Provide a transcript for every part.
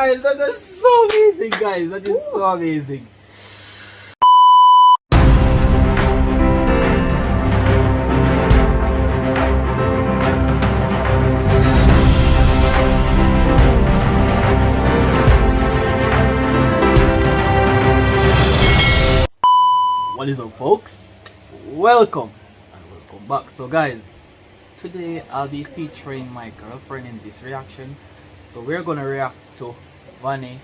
guys, that is so amazing, guys. That is so amazing. What is up, folks? Welcome and welcome back. So guys, today I'll be featuring my girlfriend in this reaction. So we're gonna react to VANNY,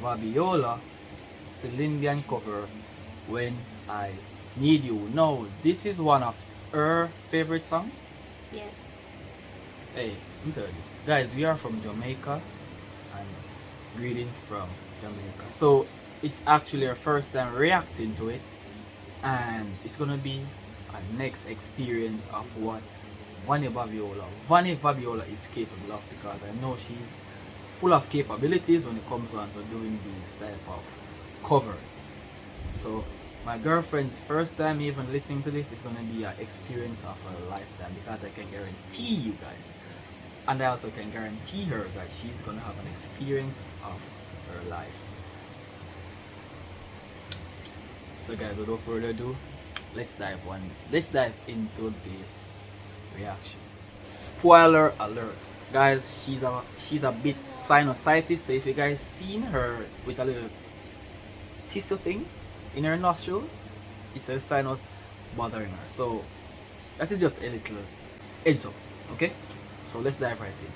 VABIOLA, CELINE cover, When I Need You. Now, this is one of her favorite songs. Yes. Hey, let me tell you this. Guys, we are from Jamaica, and greetings from Jamaica. So it's actually our first time reacting to it, and it's gonna be a next experience of what VANNY VABIOLA is capable of, because I know she's full of capabilities when it comes on to doing these type of covers. So my girlfriend's first time even listening to this is gonna be an experience of a lifetime, because I can guarantee you guys, and I also can guarantee her that she's gonna have an experience of her life. So guys, without further ado, let's dive into this reaction. Spoiler alert, guys, she's a bit sinusitis, so if you guys seen her with a little tissue thing in her nostrils, it's her sinus bothering her. So that is just a little heads up, okay? So let's dive right in.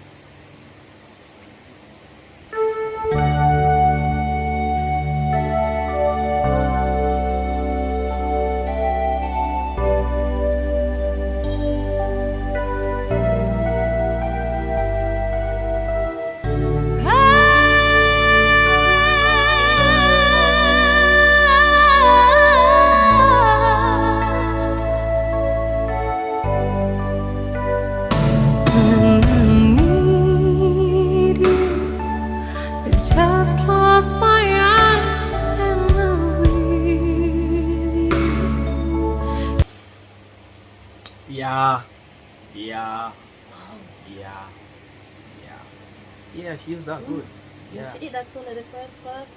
Yeah, she is that good. Yeah. She, that's only the first part.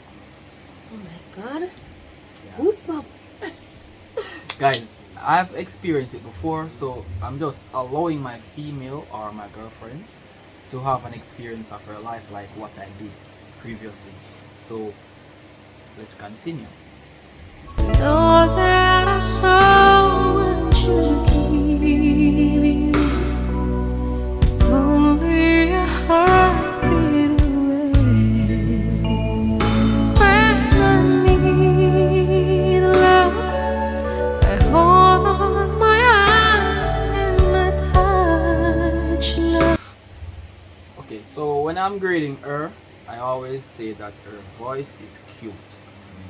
Oh my god. Yeah. Goosebumps. Guys, I've experienced it before, so I'm just allowing my female or my girlfriend to have an experience of her life like what I did previously. So let's continue. Know that I so want you to keep you. It's only a heartbeat away. When I need love, I hold on my hand and I touch love. Okay, so when I'm grading her, I always say that her voice is cute.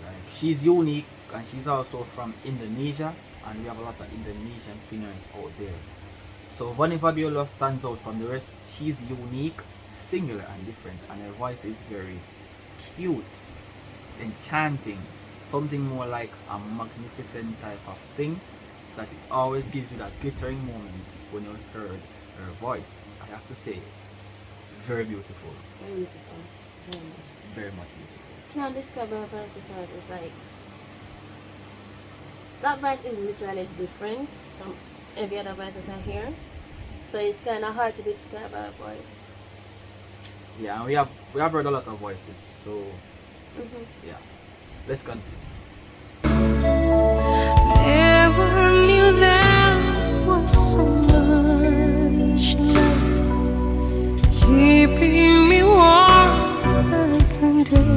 Like, she's unique, and she's also from Indonesia, and we have a lot of Indonesian singers out there. So VANNY VABIOLA stands out from the rest. She's unique, singular, and different, and her voice is very cute, enchanting, something more like a magnificent type of thing, that it always gives you that glittering moment when you heard her voice. I have to say, very beautiful. Very beautiful. Very much. Very much beautiful. Can't describe her voice because it's like that voice is literally different from every other voice that I hear. So it's kind of hard to describe her voice. Yeah, and we have heard a lot of voices, so yeah, let's continue. Never knew there was so much love keeping me warm like a day.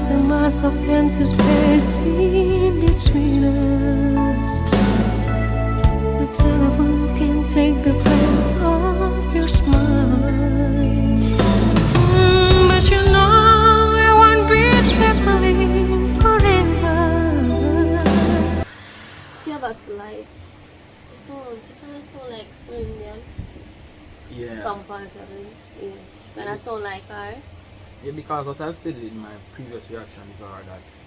Miles of empty space in between us. The telephone can take the place of your smile. But you know I won't be traveling forever. She have a slight. She kind of sound like CELINE. Yeah. Some part of it. Yeah. She kind of sound like her. Yeah, because what I've stated in my previous reactions are that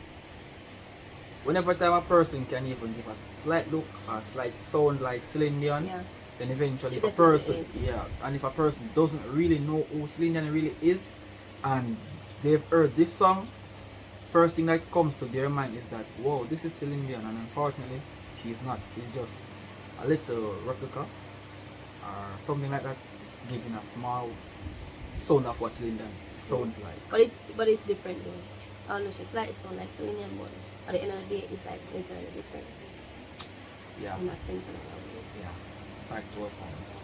whenever time a person can even give a slight look or slight sound like CELINE, Yeah. then eventually She if a definitely person is. yeah, and if a person doesn't really know who Celine Dion really is, and they've heard this song, first thing that comes to their mind is that, whoa, this is Celine Dion, and unfortunately she's not. She's just a little replica or something like that, giving a small sound of what Celine Dion sounds like. But it's different though. I don't know, she's like sound like Celine Dion, but at the end of the day, it's like literally different Yeah, in a sense and a way. yeah, factual point.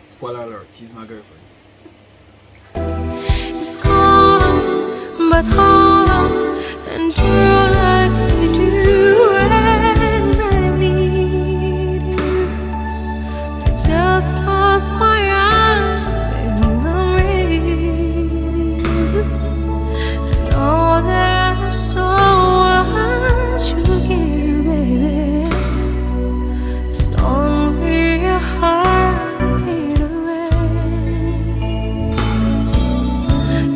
Spoiler alert, she's my girlfriend. It's calm, but hollow, and true like we do when I need you. I just close my eyes and I'm with you. And all that is so much you give, baby. It's only a heartbeat away.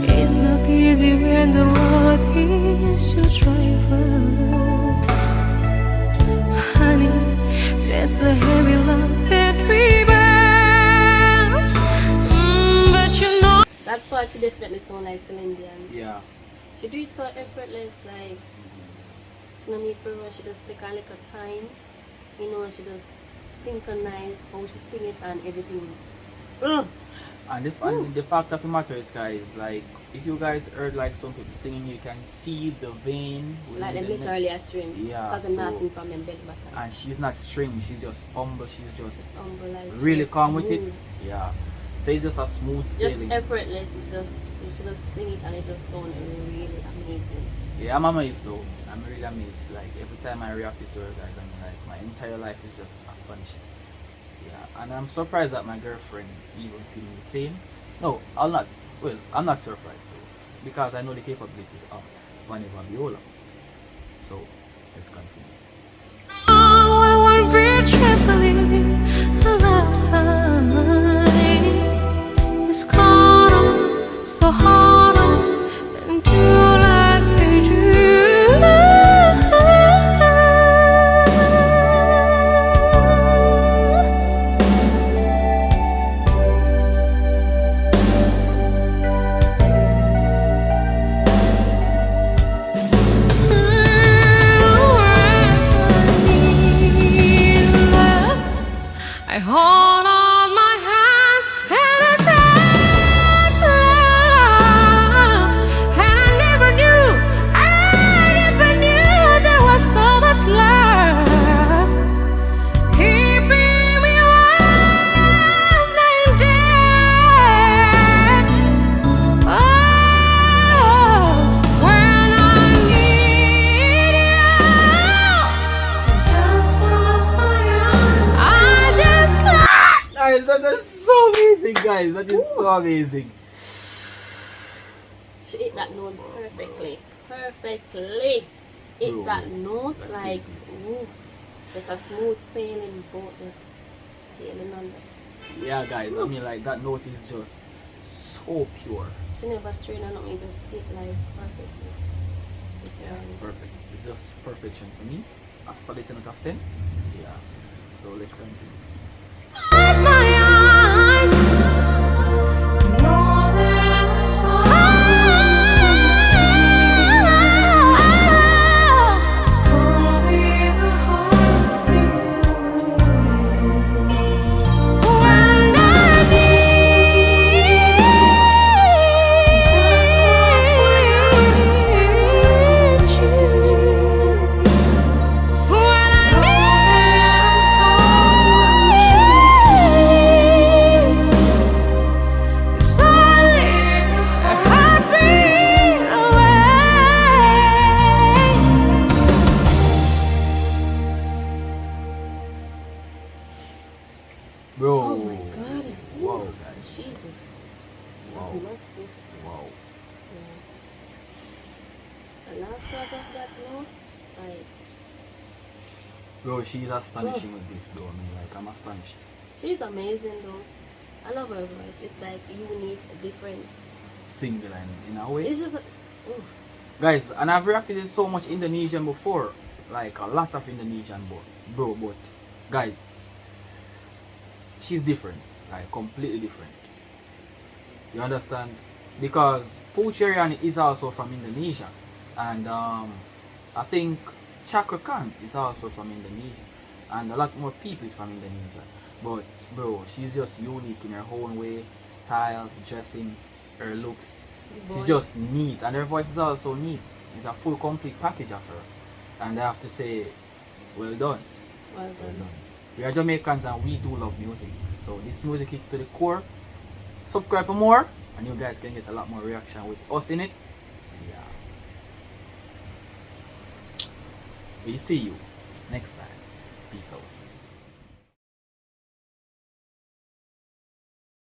It's not easy when the road is your driver. Honey, that's a heavy love that we bear. But you know. That part she definitely sound like Celine Dion. Yeah. She do it so effortless, like she no need for rush, she just take a little time, you know, and she just synchronize how she sing it and everything. And the fact of the matter is, guys, like if you guys heard like some people singing, you can see the veins. Like them within the neck. literally a string. Yeah, Because I'm not so- sing from them belly button. And she's not string, she's just humble, she's just Humble, like, really just calm with it. smooth. Yeah. So it's just a smooth Just sailing. effortless. It's just you should just sing it and it just sound really amazing. Yeah, I'm amazed though. I'm really amazed. Like every time I reacted to her, guys, I mean, like my entire life is just astonishing. Yeah, and I'm surprised that my girlfriend even feeling the same. No, I'm not. Well, I'm not surprised though, because I know the capabilities of VANNY VABIOLA. So let's continue. I won't breathe carefully a lifetime. It's calm, so hollow, and true like we do. I hold on my hands and I dance love. And I never knew there was so much love. Keeping me warm and dead. Oh, when I need you, just close my eyes. I just close. Guys, that is so amazing, guys. That is so amazing. She hit that note perfectly. Perfectly. Hit Bro, that note that's like crazy. ooh, just a smooth sailing boat just sailing under. Yeah, guys. I mean, like that note is just so pure. She never strain or nothing, just hit like perfectly. Yeah, Literally. perfect. It's just perfection for me. A solid 10 out of 10. Yeah. So let's continue. Close my eyes. Know that it's only a heartbeat away. When I need just close my eyes and choose. When I need so much you give, it's only a heartbeat away. Bro. Oh my god. Wow, guys. Jesus. Wow. Mercy. Wow. The last part of that note, like Bro, she's astonishing with this, bro. I mean, like, I'm astonished. she's amazing though. I love her voice. It's like unique, different. Single and in a way. It's just oof. Guys, and I've reacted to so much Indonesian before. like a lot of Indonesian bro, but guys, she's different, like completely different. You understand? Because Pucherian is also from Indonesia, and I think Chaka Khan is also from Indonesia, and a lot more people is from Indonesia. But bro, she's just unique in her own way, style, dressing, her looks. The She's voice. just neat, and her voice is also neat. It's a full complete package of her, and I have to say, well done, Well well done. done. We are Jamaicans and we do love music, so this music hits to the core. Subscribe for more, and you guys can get a lot more reaction with us in it. Yeah. We see you next time. Peace out.